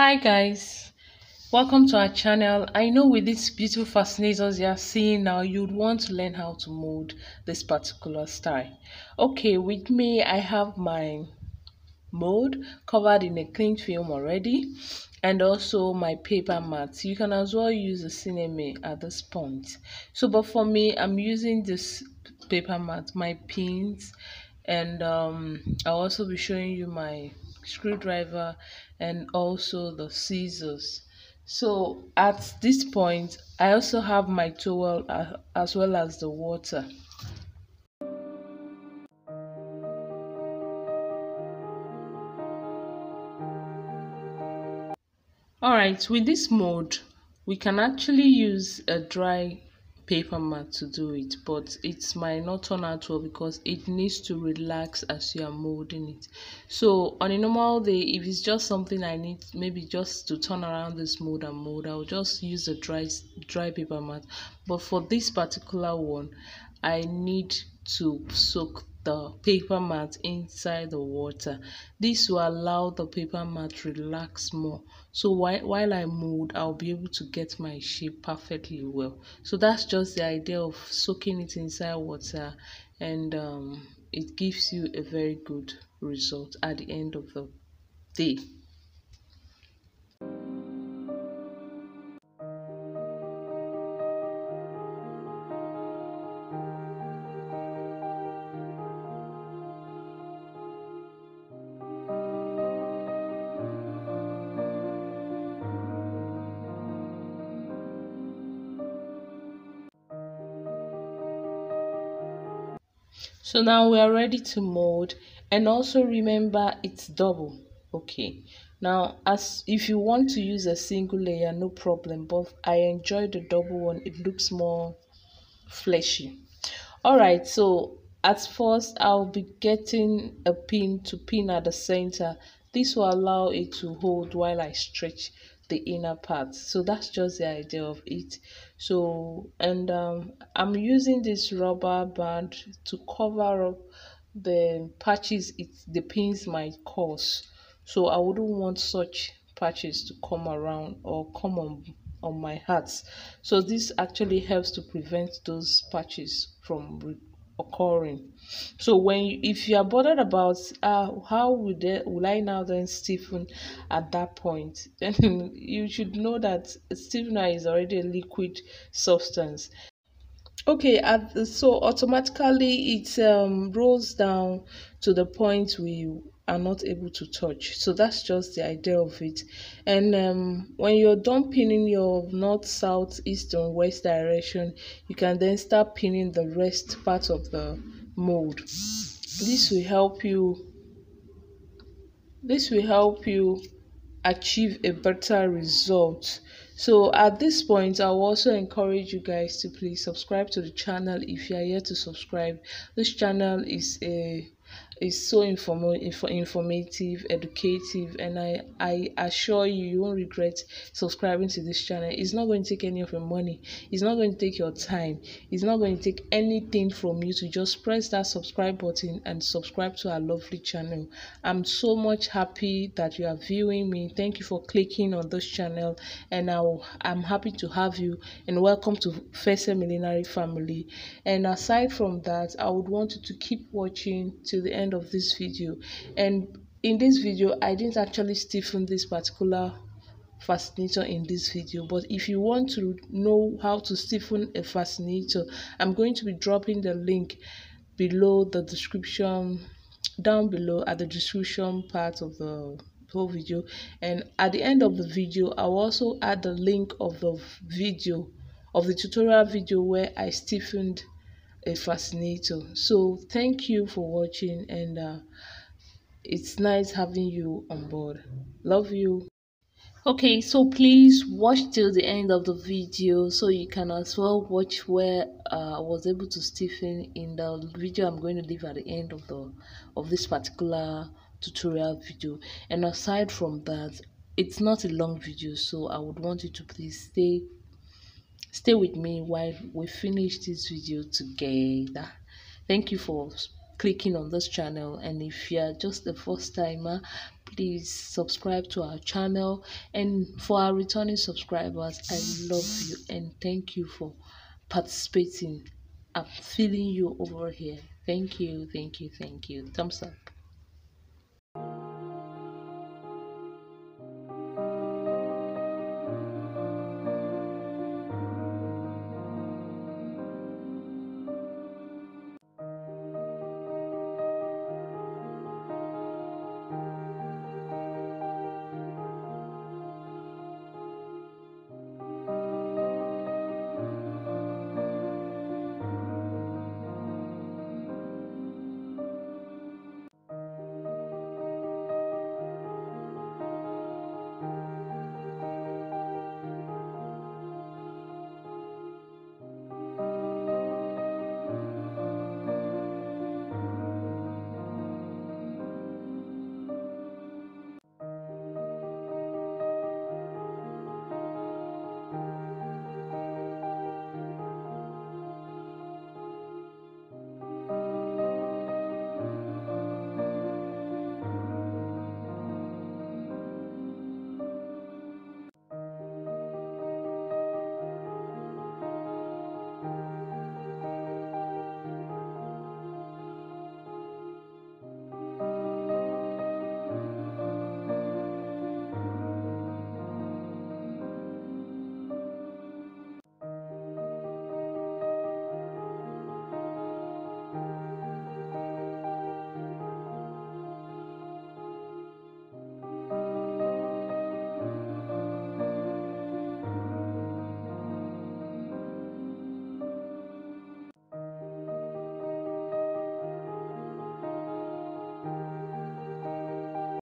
Hi guys, welcome to our channel. I know with these beautiful fascinators you are seeing now, you'd want to learn how to mold this particular style. Okay, with me I have my mold covered in a clean film already, and also my paper mat. You can as well use the cinema at this point. But for me, I'm using this paper mat, my pins, and I'll also be showing you my screwdriver and also the scissors. So at this point, I also have my towel as well as the water. Alright, with this mode, we can actually use a dry paper mat to do it, but it might not turn out well because it needs to relax as you are molding it. So on a normal day, if it's just something I need maybe just to turn around this mold and mold, I'll just use a dry paper mat. But for this particular one, I need to soak the paper mat inside the water. This will allow the paper mat relax more. So while I mold, I'll be able to get my shape perfectly well. So that's just the idea of soaking it inside water, and it gives you a very good result at the end of the day. So now we are ready to mold, and also remember it's double. Okay, now as if you want to use a single layer, no problem, but I enjoy the double one. It looks more fleshy. All right, so at first I'll be getting a pin to pin at the center. This will allow it to hold while I stretch the inner part. So that's just the idea of it. So, and I'm using this rubber band to cover up the patches the pins might cause. So I wouldn't want such patches to come around or come on my hats. So this actually helps to prevent those patches from occurring. So if you are bothered about how will I now then stiffen at that point, then you should know that stiffener is already a liquid substance. Okay, so automatically it rolls down to the point we are not able to touch. So that's just the idea of it. And when you're done pinning your north, south, east, and west direction, you can then start pinning the rest part of the mold. This will help you. This will help you achieve a better result. So at this point, I will also encourage you guys to please subscribe to the channel if you are yet to subscribe. This channel is so informative, educative, and I assure you, you won't regret subscribing to this channel. It's not going to take any of your money, it's not going to take your time, it's not going to take anything from you to just press that subscribe button and subscribe to our lovely channel. I'm so much happy that you are viewing me. Thank you for clicking on this channel, and I'm happy to have you, and welcome to FeSe Millinery family. And aside from that, I would want you to keep watching till the end of this video. And in this video, I didn't actually stiffen this particular fascinator in this video, but if you want to know how to stiffen a fascinator, I'm going to be dropping the link below the description, down below at the description part of the whole video. And at the end of the video, I'll also add the link of the video of the tutorial video where I stiffened a fascinator. So thank you for watching, and it's nice having you on board. Love you. Okay, so please watch till the end of the video so you can as well watch where I was able to stiffen in the video I'm going to leave at the end of this particular tutorial video. And aside from that, it's not a long video, so I would want you to please stay with me while we finish this video together. Thank you for clicking on this channel. And if you're just the first timer, please subscribe to our channel. And for our returning subscribers, I love you and thank you for participating. I'm feeling you over here. Thank you, thank you, thank you. Thumbs up.